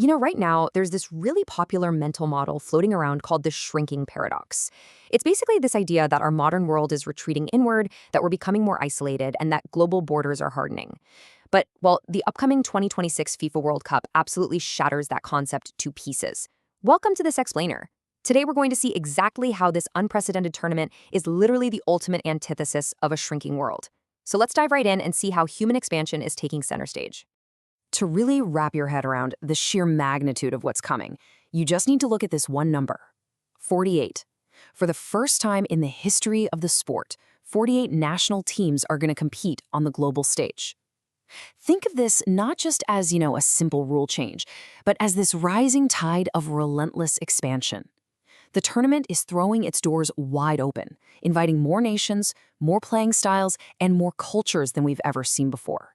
Right now, there's this really popular mental model floating around called the shrinking paradox. It's basically this idea that our modern world is retreating inward, that we're becoming more isolated, and that global borders are hardening. But, well, the upcoming 2026 FIFA World Cup absolutely shatters that concept to pieces. Welcome to this explainer. Today, we're going to see exactly how this unprecedented tournament is literally the ultimate antithesis of a shrinking world. So let's dive right in and see how human expansion is taking center stage. To really wrap your head around the sheer magnitude of what's coming, you just need to look at this one number, 48. For the first time in the history of the sport, 48 national teams are going to compete on the global stage. Think of this not just as, a simple rule change, but as this rising tide of relentless expansion. The tournament is throwing its doors wide open, inviting more nations, more playing styles, and more cultures than we've ever seen before.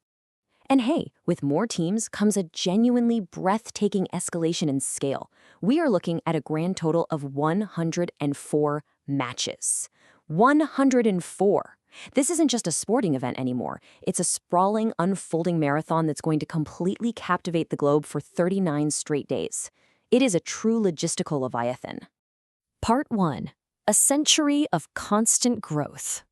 And hey, with more teams comes a genuinely breathtaking escalation in scale. We are looking at a grand total of 104 matches. 104! This isn't just a sporting event anymore. It's a sprawling, unfolding marathon that's going to completely captivate the globe for 39 straight days. It is a true logistical leviathan. Part 1. A century of constant growth.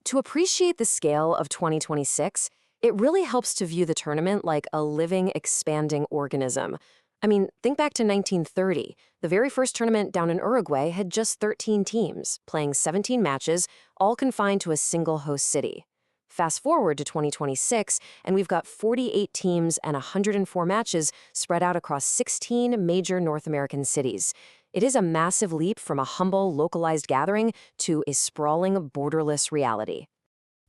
To appreciate the scale of 2026, it really helps to view the tournament like a living, expanding organism. Think back to 1930. The very first tournament down in Uruguay had just 13 teams, playing 17 matches, all confined to a single host city. Fast forward to 2026, and we've got 48 teams and 104 matches spread out across 16 major North American cities. It is a massive leap from a humble, localized gathering to a sprawling, borderless reality.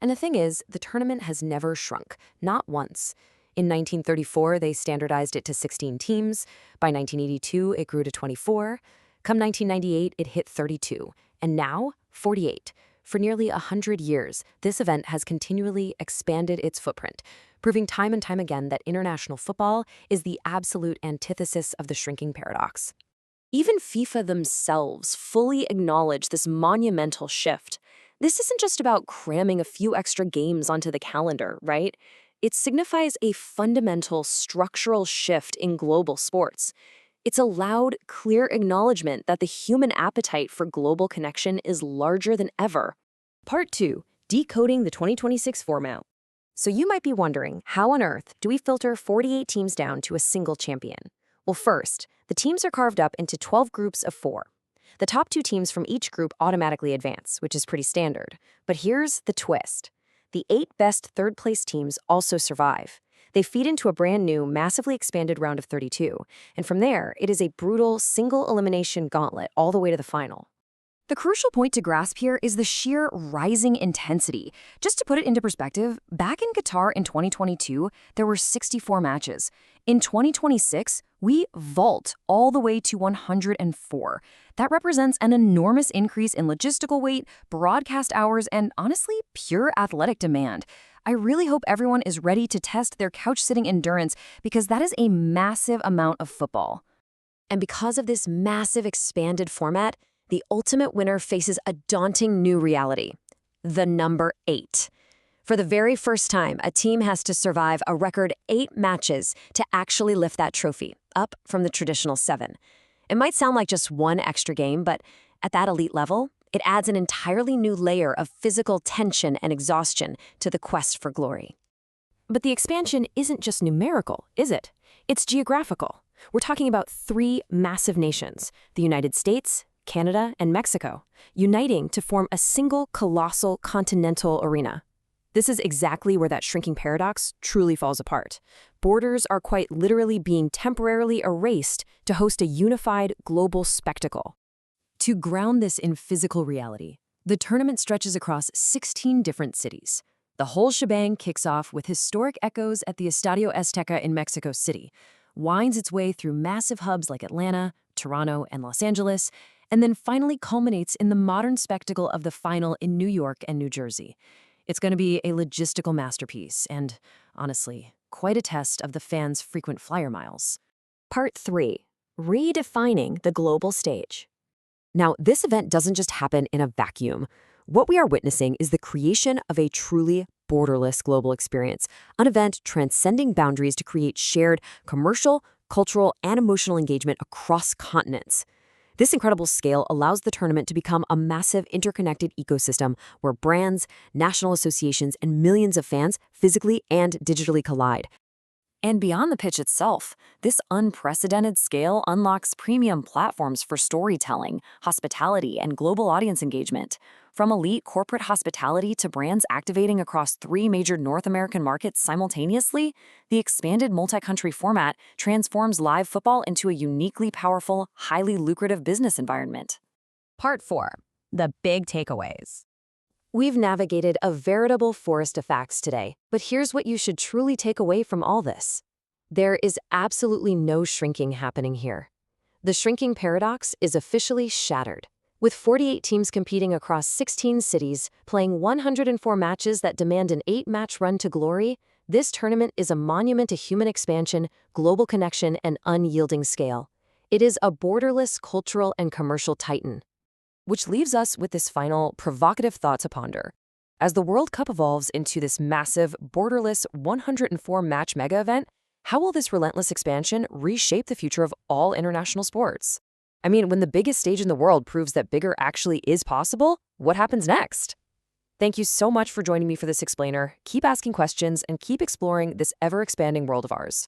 And the thing is, the tournament has never shrunk, not once. In 1934, they standardized it to 16 teams. By 1982, it grew to 24. Come 1998, it hit 32. And now, 48. For nearly 100 years, this event has continually expanded its footprint, proving time and time again that international football is the absolute antithesis of the shrinking paradox. Even FIFA themselves fully acknowledge this monumental shift. This isn't just about cramming a few extra games onto the calendar, right? It signifies a fundamental structural shift in global sports. It's a loud, clear acknowledgement that the human appetite for global connection is larger than ever. Part 2. Decoding the 2026 format. So you might be wondering, how on earth do we filter 48 teams down to a single champion? Well, first, the teams are carved up into 12 groups of 4. The top 2 teams from each group automatically advance, which is pretty standard. But here's the twist. The 8 best third-place teams also survive. They feed into a brand new, massively expanded round of 32, and from there, it is a brutal, single-elimination gauntlet all the way to the final. The crucial point to grasp here is the sheer rising intensity. Just to put it into perspective, back in Qatar in 2022, there were 64 matches. In 2026, we vault all the way to 104. That represents an enormous increase in logistical weight, broadcast hours, and honestly, pure athletic demand. I really hope everyone is ready to test their couch-sitting endurance because that is a massive amount of football. And because of this massive expanded format, the ultimate winner faces a daunting new reality: the number 8. For the very first time, a team has to survive a record 8 matches to actually lift that trophy, up from the traditional 7. It might sound like just one extra game, but at that elite level, it adds an entirely new layer of physical tension and exhaustion to the quest for glory. But the expansion isn't just numerical, is it? It's geographical. We're talking about 3 massive nations: the United States, Canada, and Mexico, uniting to form a single colossal continental arena. This is exactly where that shrinking paradox truly falls apart. Borders are quite literally being temporarily erased to host a unified global spectacle. To ground this in physical reality, the tournament stretches across 16 different cities. The whole shebang kicks off with historic echoes at the Estadio Azteca in Mexico City, winds its way through massive hubs like Atlanta, Toronto, and Los Angeles, and then finally culminates in the modern spectacle of the final in New York and New Jersey. It's going to be a logistical masterpiece and, honestly, quite a test of the fans' frequent flyer miles. Part 3. Redefining the global stage. Now, this event doesn't just happen in a vacuum. What we are witnessing is the creation of a truly borderless global experience, an event transcending boundaries to create shared commercial, cultural, and emotional engagement across continents. This incredible scale allows the tournament to become a massive interconnected ecosystem where brands, national associations, and millions of fans physically and digitally collide. And beyond the pitch itself, this unprecedented scale unlocks premium platforms for storytelling, hospitality, and global audience engagement. From elite corporate hospitality to brands activating across 3 major North American markets simultaneously, the expanded multi-country format transforms live football into a uniquely powerful, highly lucrative business environment. Part 4. The big takeaways. We've navigated a veritable forest of facts today, but here's what you should truly take away from all this. There is absolutely no shrinking happening here. The shrinking paradox is officially shattered. With 48 teams competing across 16 cities, playing 104 matches that demand an 8-match run to glory, this tournament is a monument to human expansion, global connection, and unyielding scale. It is a borderless cultural and commercial titan. Which leaves us with this final, provocative thought to ponder. As the World Cup evolves into this massive, borderless 104-match mega event, how will this relentless expansion reshape the future of all international sports? I mean, when the biggest stage in the world proves that bigger actually is possible, what happens next? Thank you so much for joining me for this explainer. Keep asking questions and keep exploring this ever-expanding world of ours.